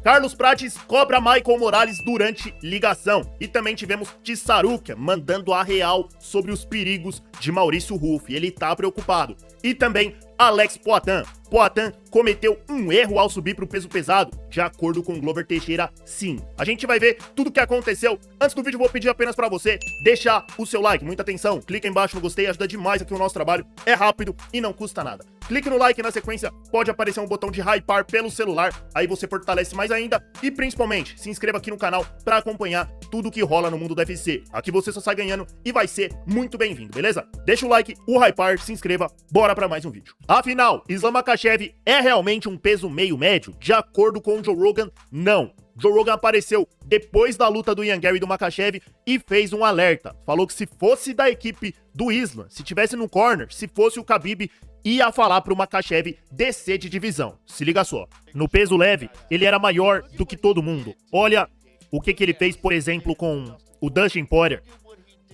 Carlos Prates cobra Michael Morales durante ligação. E também tivemos Tsarukia mandando a real sobre os perigos de Maurício Ruff. Ele tá preocupado. E também Alex Poatan. Poatan cometeu um erro ao subir pro peso pesado, de acordo com Glover Teixeira, sim. A gente vai ver tudo o que aconteceu. Antes do vídeo, vou pedir apenas pra você deixar o seu like. Muita atenção, clica embaixo no gostei, ajuda demais aqui o nosso trabalho. É rápido e não custa nada. Clique no like e na sequência pode aparecer um botão de hypar pelo celular. Aí você fortalece mais ainda. E principalmente, se inscreva aqui no canal pra acompanhar tudo que rola no mundo do UFC. Aqui você só sai ganhando e vai ser muito bem-vindo, beleza? Deixa o like, o hypar, se inscreva, bora pra mais um vídeo. Afinal, Islam Makhachev é realmente um peso meio médio? De acordo com o Joe Rogan, não. Joe Rogan apareceu depois da luta do Ian Gary e do Makhachev e fez um alerta. Falou que se fosse da equipe do Islam, se tivesse no corner, se fosse o Khabib, ia falar pro Makhachev descer de divisão. Se liga só. No peso leve, ele era maior do que todo mundo. Olha o que ele fez, por exemplo, com o Dustin Poirier.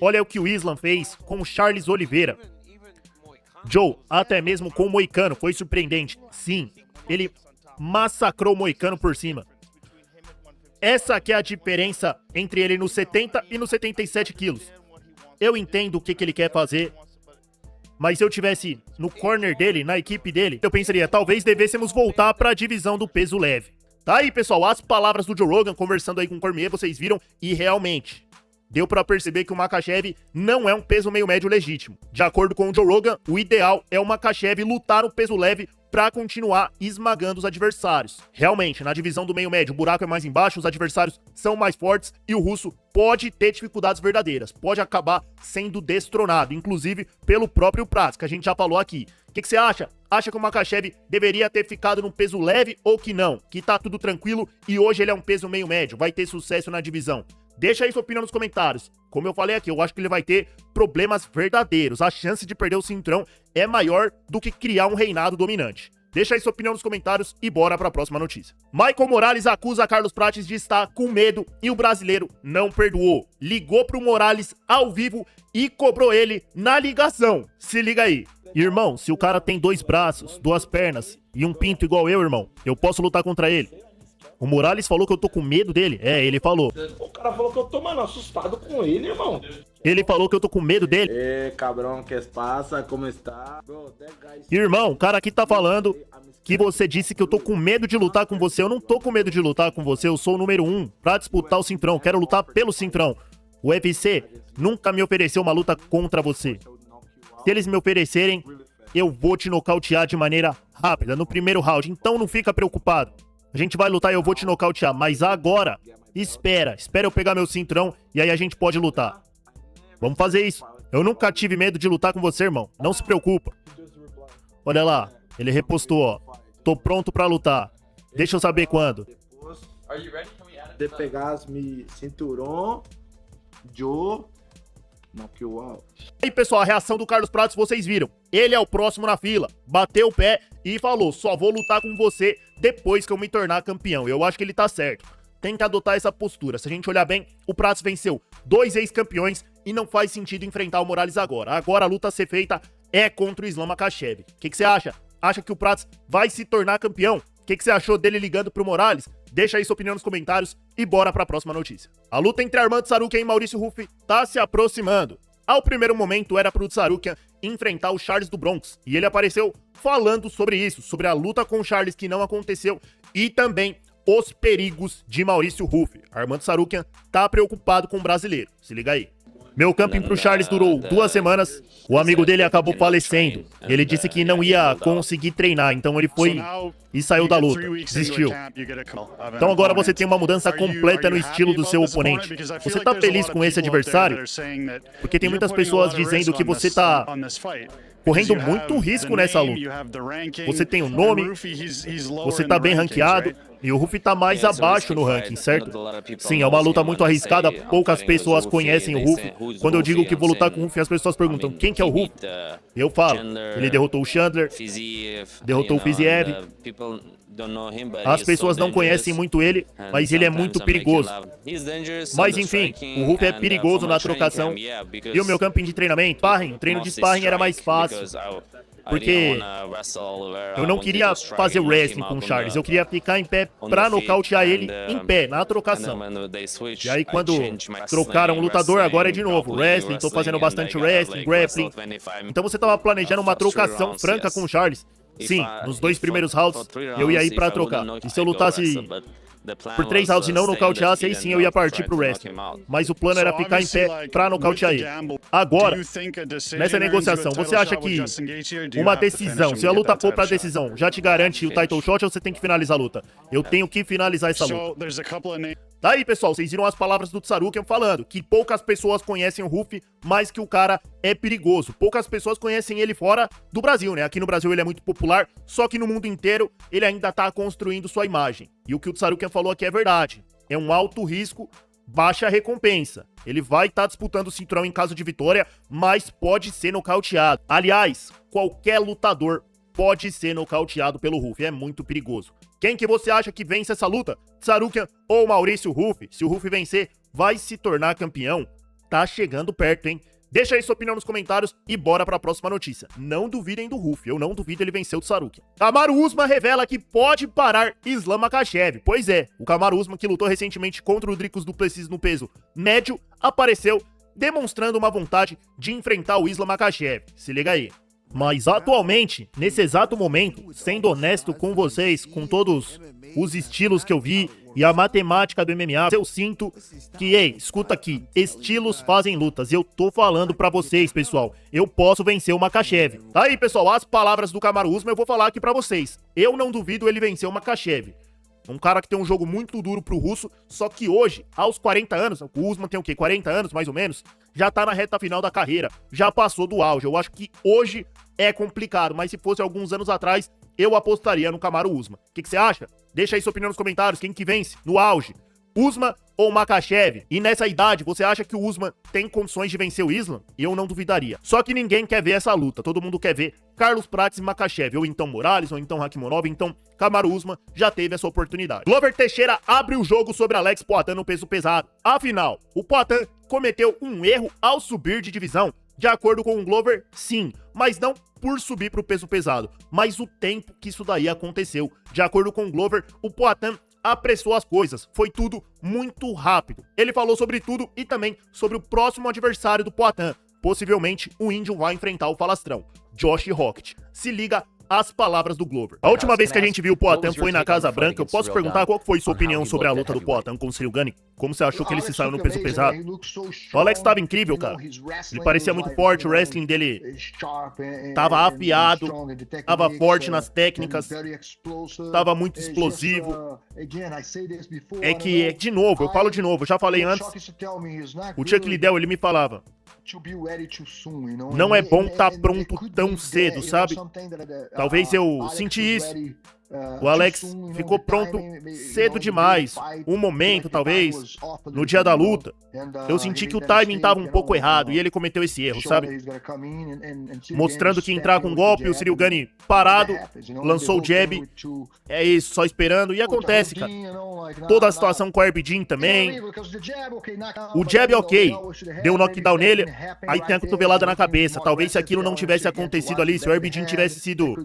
Olha o que o Islam fez com o Charles Oliveira. Joe, até mesmo com o Moicano, foi surpreendente. Sim, ele massacrou o Moicano por cima. Essa aqui é a diferença entre ele nos 70 e nos 77 quilos. Eu entendo o que ele quer fazer, mas se eu tivesse no corner dele, na equipe dele, eu pensaria, talvez devêssemos voltar para a divisão do peso leve. Tá aí, pessoal, as palavras do Joe Rogan conversando aí com o Cormier, vocês viram, e realmente deu pra perceber que o Makhachev não é um peso meio médio legítimo. De acordo com o Joe Rogan, o ideal é o Makhachev lutar no peso leve pra continuar esmagando os adversários. Realmente, na divisão do meio médio, o buraco é mais embaixo, os adversários são mais fortes e o russo pode ter dificuldades verdadeiras. Pode acabar sendo destronado, inclusive pelo próprio Prates, que a gente já falou aqui. O que você acha? Acha que o Makhachev deveria ter ficado no peso leve ou que não? Que tá tudo tranquilo e hoje ele é um peso meio médio, vai ter sucesso na divisão? Deixa aí sua opinião nos comentários. Como eu falei aqui, eu acho que ele vai ter problemas verdadeiros. A chance de perder o cinturão é maior do que criar um reinado dominante. Deixa aí sua opinião nos comentários e bora pra próxima notícia. Michael Morales acusa Carlos Prates de estar com medo e o brasileiro não perdoou. Ligou pro Morales ao vivo e cobrou ele na ligação. Se liga aí. Irmão, se o cara tem 2 braços, 2 pernas e um pinto igual eu, irmão, eu posso lutar contra ele. O Morales falou que eu tô com medo dele. É, ele falou. O cara falou que eu tô, mano, assustado com ele, irmão. Ele falou que eu tô com medo dele. Cabrão, que passa, como está? Irmão, o cara aqui tá falando que você disse que eu tô com medo de lutar com você. Eu não tô com medo de lutar com você. Eu sou o número 1 pra disputar o cinturão. Quero lutar pelo cinturão. O UFC nunca me ofereceu uma luta contra você. Se eles me oferecerem, eu vou te nocautear de maneira rápida, no primeiro round. Então não fica preocupado. A gente vai lutar e eu vou te nocautear, mas agora, espera eu pegar meu cinturão e aí a gente pode lutar. Vamos fazer isso. Eu nunca tive medo de lutar com você, irmão. Não se preocupa. Olha lá, ele repostou, ó. Tô pronto pra lutar. Deixa eu saber quando. De pegar meu cinturão, Joe, knockout. E aí, pessoal, a reação do Carlos Prates vocês viram. Ele é o próximo na fila. Bateu o pé e falou, só vou lutar com você depois que eu me tornar campeão. Eu acho que ele tá certo. Tem que adotar essa postura. Se a gente olhar bem, o Prates venceu 2 ex-campeões e não faz sentido enfrentar o Morales agora. Agora a luta a ser feita é contra o Islam Makhachev. O que você acha? Acha que o Prates vai se tornar campeão? O que você achou dele ligando pro Morales? Deixa aí sua opinião nos comentários e bora pra próxima notícia. A luta entre Arman Tsarukyan e Maurício Ruff tá se aproximando. Ao primeiro momento era pro Tsarukyan enfrentar o Charles do Bronx, e ele apareceu falando sobre isso, sobre a luta com o Charles que não aconteceu, e também os perigos de Maurício Ruff. Arman Tsarukyan tá preocupado com o brasileiro, se liga aí. Meu camping pro Charles durou 2 semanas, o amigo dele acabou falecendo. Ele disse que não ia conseguir treinar, então ele foi e saiu da luta, desistiu. Então agora você tem uma mudança completa no estilo do seu oponente. Você tá feliz com esse adversário? Porque tem muitas pessoas dizendo que você tá correndo muito risco nessa luta. Você tem um nome, você tá bem ranqueado, e o Ruff tá mais abaixo no ranking, certo? Sim, é uma luta muito arriscada, poucas pessoas conhecem o Ruff. Quando eu digo que vou lutar com o Ruff, as pessoas perguntam, quem que é o Ruff? Eu falo, ele derrotou o Chandler, derrotou o Fiziev. As pessoas não conhecem muito ele, mas ele é muito perigoso. Mas enfim, o Ruff é perigoso na trocação. E o meu camping de treinamento, treino de sparring era mais fácil. Porque eu não queria fazer wrestling com o Charles, eu queria ficar em pé pra nocautear ele em pé, na trocação. E aí quando trocaram o lutador, agora é de novo wrestling, tô fazendo bastante wrestling, grappling. Então você tava planejando uma trocação franca com o Charles? Sim, nos 2 primeiros rounds eu ia ir pra trocar. E se eu lutasse por 3 rounds e não nocauteasse, aí sim eu ia partir pro wrestling. Mas o plano era ficar em pé pra nocautear ele. Agora, nessa negociação, você acha que uma decisão, se a luta for pra decisão, já te garante o title shot ou você tem que finalizar a luta? Eu tenho que finalizar essa luta. Tá aí, pessoal, vocês viram as palavras do Tsarukyan falando que poucas pessoas conhecem o Ruff, mas que o cara é perigoso. Poucas pessoas conhecem ele fora do Brasil, né? Aqui no Brasil ele é muito popular, só que no mundo inteiro ele ainda tá construindo sua imagem. E o que o Tsarukyan falou aqui é verdade. É um alto risco, baixa recompensa. Ele vai estar disputando o cinturão em caso de vitória, mas pode ser nocauteado. Aliás, qualquer lutador pode ser nocauteado pelo Ruff, é muito perigoso. Quem que você acha que vence essa luta? Tsarukyan ou Maurício Ruff? Se o Ruff vencer, vai se tornar campeão? Tá chegando perto, hein? Deixa aí sua opinião nos comentários e bora pra próxima notícia. Não duvidem do Ruff, eu não duvido ele vencer o Tsarukyan. Kamaru Usman revela que pode parar Islam Makhachev. Pois é, o Kamaru Usman, que lutou recentemente contra o Dricus du Plessis no peso médio, apareceu demonstrando uma vontade de enfrentar o Islam Makhachev. Se liga aí. Mas atualmente, nesse exato momento, sendo honesto com vocês, com todos os estilos que eu vi e a matemática do MMA, eu sinto que, ei, escuta aqui, estilos fazem lutas. E eu tô falando pra vocês, pessoal, eu posso vencer o Makhachev. Tá aí, pessoal, as palavras do Kamaru Usman eu vou falar aqui pra vocês. Eu não duvido ele vencer o Makhachev. Um cara que tem um jogo muito duro pro russo, só que hoje, aos 40 anos, o Usman tem o quê? 40 anos, mais ou menos? Já tá na reta final da carreira, já passou do auge. Eu acho que hoje é complicado, mas se fosse alguns anos atrás, eu apostaria no Kamaru Usman. O que você acha? Deixa aí sua opinião nos comentários, quem que vence no auge? Usman ou Makhachev? E nessa idade, você acha que o Usman tem condições de vencer o Islam? Eu não duvidaria. Só que ninguém quer ver essa luta. Todo mundo quer ver Carlos Prates e Makhachev. Ou então Morales, ou então Rakhmonov. Então Kamaru Usman já teve essa oportunidade. Glover Teixeira abre o jogo sobre Alex Poatan no peso pesado. Afinal, o Poatan cometeu um erro ao subir de divisão. De acordo com o Glover, sim, mas não por subir pro peso pesado, mas o tempo que isso daí aconteceu. De acordo com o Glover, o Poatan apressou as coisas, foi tudo muito rápido. Ele falou sobre tudo e também sobre o próximo adversário do Poatan. Possivelmente o índio vai enfrentar o falastrão, Josh Rocket. Se liga às palavras do Glover. A última vez que a gente viu o Poatan foi na Casa Branca. Eu posso perguntar qual foi sua opinião sobre a luta do Poatan com o Ciryl Gane? Como você achou que ele se saiu no peso pesado? O Alex estava incrível, cara. Ele parecia muito forte, o wrestling dele tava afiado, tava forte nas técnicas, tava muito explosivo. É que, de novo, eu falo de novo, eu já falei antes, o Chuck Liddell, ele me falava, não é bom estar pronto tão cedo, sabe? Talvez eu senti isso. O Alex ficou pronto cedo demais. Um momento, talvez, no dia da luta, eu senti que o timing estava um pouco errado e ele cometeu esse erro, sabe? Mostrando que entrar com golpe, o Ciryl Gane parado, lançou o jab, é isso, só esperando, e acontece, cara. Toda a situação com o RBD também. O jab é ok, deu um knockdown nele, aí tem a cotovelada na cabeça. Talvez se aquilo não tivesse acontecido ali, se o RBD tivesse sido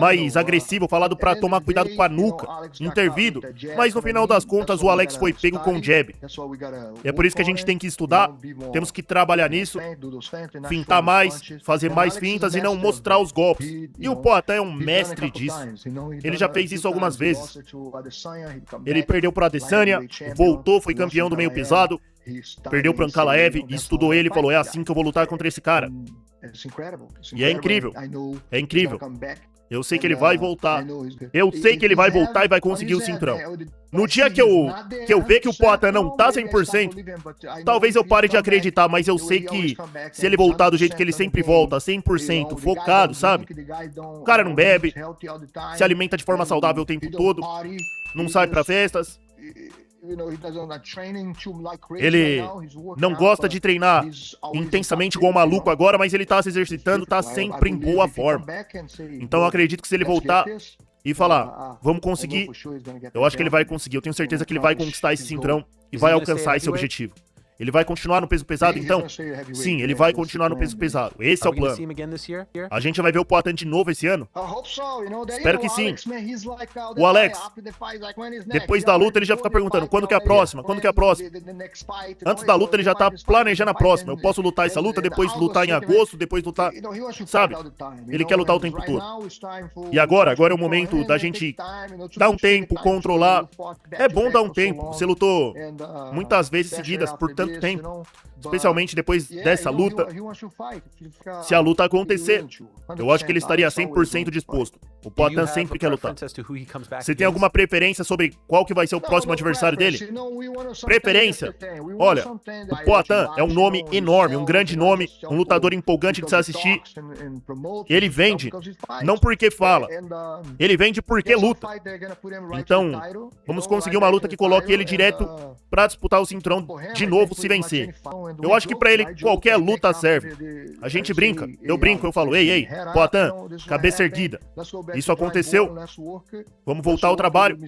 mais agressivo, falado pra tomar cuidado com a nuca, intervido, mas no final das contas o Alex foi pego com o jab. É por isso que a gente tem que estudar, temos que trabalhar nisso, fintar mais, fazer mais fintas e não mostrar os golpes. E o Poatan é um mestre disso. Ele já fez isso algumas vezes. Ele perdeu pro Adesanya, voltou, foi campeão do meio pesado, perdeu pro Ankalaev, estudou ele e falou, é assim que eu vou lutar contra esse cara. E é incrível, é incrível. Eu sei que ele vai voltar. Eu sei que ele vai voltar e vai conseguir o cinturão. No dia que eu ver que o Poatan não tá 100%, talvez eu pare de acreditar, mas eu sei que se ele voltar do jeito que ele sempre volta, 100%, focado, sabe? O cara não bebe, se alimenta de forma saudável o tempo todo, não sai pra festas. Ele não gosta de treinar intensamente igual maluco agora, mas ele tá se exercitando, tá sempre em boa forma. Então eu acredito que se ele voltar e falar, vamos conseguir, eu acho que ele vai conseguir. Eu tenho certeza que ele vai conquistar esse cinturão e vai alcançar esse objetivo. Ele vai continuar no peso pesado, então? Sim, ele vai continuar no peso pesado. Esse é o plano. A gente vai ver o Poatan de novo esse ano? Espero que sim. O Alex, depois da luta, ele já fica perguntando, quando que é a próxima? Quando que é a próxima? Antes da luta, ele já tá planejando a próxima. Eu posso lutar essa luta, depois lutar em agosto, depois lutar... Sabe? Ele quer lutar o tempo todo. E agora é o momento da gente dar um tempo, controlar. É bom dar um tempo. Você lutou muitas vezes seguidas por tanto tempo, especialmente depois dessa luta. Se a luta acontecer, eu acho que ele estaria 100% disposto. O Poatan sempre quer lutar. Você tem alguma preferência sobre qual que vai ser o próximo adversário dele? Preferência? Olha, o Poatan é um nome enorme, um grande nome, um lutador empolgante de se assistir. Ele vende, não porque fala, ele vende porque luta. Então, vamos conseguir uma luta que coloque ele direto pra disputar o cinturão de novo se vencer. Eu acho que pra ele qualquer luta serve. A gente brinca, eu brinco, eu falo, ei, Poatan, cabeça erguida. Isso aconteceu, vamos voltar ao trabalho.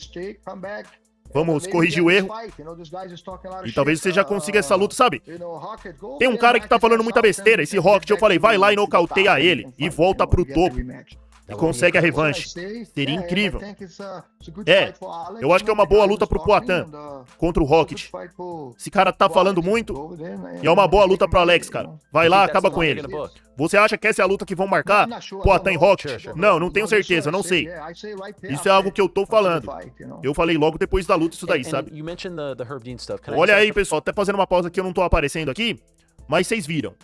Vamos corrigir o erro. E talvez você já consiga essa luta, sabe? Tem um cara que tá falando muita besteira. Esse Rocket, eu falei, vai lá e nocauteia ele. E volta pro topo. E consegue a revanche. Seria incrível. Eu acho que é uma boa luta pro Poatan contra o Rocket. Esse cara tá falando muito. E é uma boa luta pro Alex, cara. Vai lá, acaba com ele. Você acha que essa é a luta que vão marcar? Poatan e Rocket? Não tenho certeza, não sei. Isso é algo que eu tô falando. Eu falei logo depois da luta isso daí, sabe? Olha aí, pessoal, até fazendo uma pausa que eu não tô aparecendo aqui, mas vocês viram.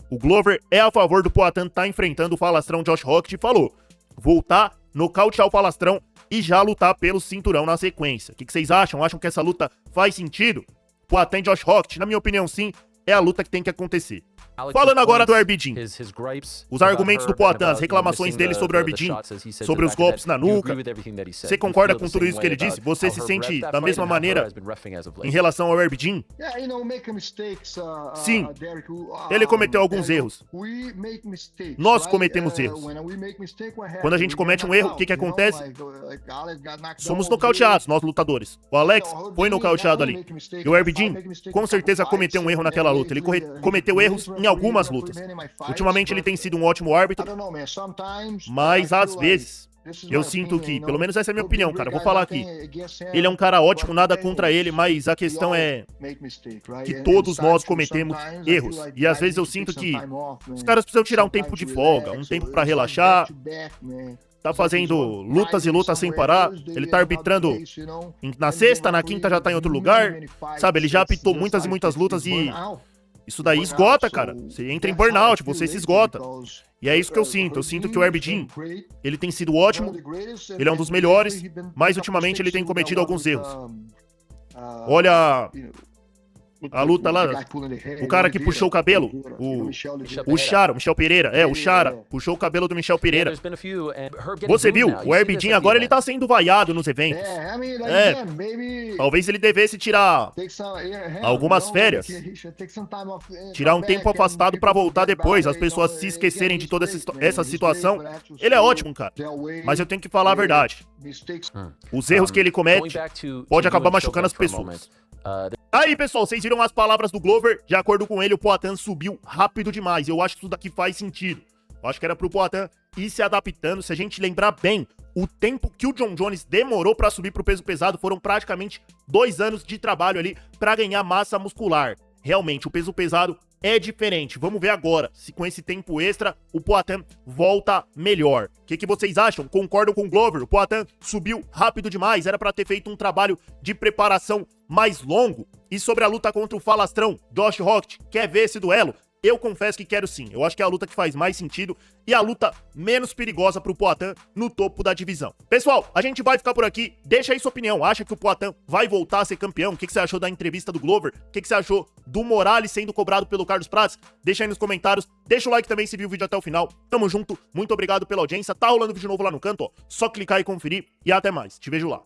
O Glover é a favor do Poatan tá enfrentando o falastrão Josh Rocket e falou: voltar, nocautear o falastrão e já lutar pelo cinturão na sequência. O que vocês acham? Acham que essa luta faz sentido? Poatan e Josh Rocket, na minha opinião, sim, é a luta que tem que acontecer. Falando agora do Herb Dean, os argumentos do Poatan, as reclamações dele sobre o Herb Dean, sobre os golpes na nuca, você concorda com tudo isso que ele disse? Você se sente da mesma maneira em relação ao Herb Dean? Sim, ele cometeu alguns erros. Nós cometemos erros. Quando a gente comete um erro, o que acontece? Somos nocauteados, nós lutadores. O Alex foi nocauteado ali. E o Herb Dean, com certeza, cometeu um erro naquela luta. Ele cometeu erros em algumas lutas. Ultimamente ele tem sido um ótimo árbitro, mas às vezes eu sinto que, pelo menos essa é a minha opinião, cara, eu vou falar aqui, ele é um cara ótimo, nada contra ele, mas a questão é que todos nós cometemos erros, e às vezes eu sinto que os caras precisam tirar um tempo de folga, um tempo pra relaxar. Tá fazendo lutas e lutas sem parar, ele tá arbitrando na sexta, na quinta já tá em outro lugar, sabe, ele já apitou muitas e muitas lutas e isso daí esgota, cara. Você entra em burnout, você se esgota. E é isso que eu sinto. Eu sinto que o Herb Dean, ele tem sido ótimo, ele é um dos melhores, mas ultimamente ele tem cometido alguns erros. Olha a luta lá, o cara que puxou o cabelo, o Chara, o Michel Pereira, o Chara, puxou o cabelo do Michel Pereira. Você viu? O Herb Dean agora ele tá sendo vaiado nos eventos. Talvez ele devesse tirar algumas férias, tirar um tempo afastado pra voltar depois, as pessoas se esquecerem de toda essa situação. Ele é ótimo, cara, mas eu tenho que falar a verdade. Os erros que ele comete pode acabar machucando as pessoas. Aí, pessoal, vocês viram as palavras do Glover? De acordo com ele, o Poatan subiu rápido demais. Eu acho que isso daqui faz sentido. Eu acho que era pro Poatan ir se adaptando. Se a gente lembrar bem, o tempo que o John Jones demorou pra subir pro peso pesado foram praticamente 2 anos de trabalho ali pra ganhar massa muscular. Realmente, o peso pesado é diferente. Vamos ver agora se com esse tempo extra o Poatan volta melhor. O que vocês acham? Concordam com o Glover? O Poatan subiu rápido demais, era pra ter feito um trabalho de preparação mais longo. E sobre a luta contra o falastrão Josh Rocket, quer ver esse duelo? Eu confesso que quero sim. Eu acho que é a luta que faz mais sentido e a luta menos perigosa pro Poatan no topo da divisão. Pessoal, a gente vai ficar por aqui. Deixa aí sua opinião. Acha que o Poatan vai voltar a ser campeão? O que você achou da entrevista do Glover? O que você achou do Morales sendo cobrado pelo Carlos Prates? Deixa aí nos comentários. Deixa o like também se viu o vídeo até o final. Tamo junto. Muito obrigado pela audiência. Tá rolando vídeo novo lá no canto, ó. Só clicar e conferir. E até mais. Te vejo lá.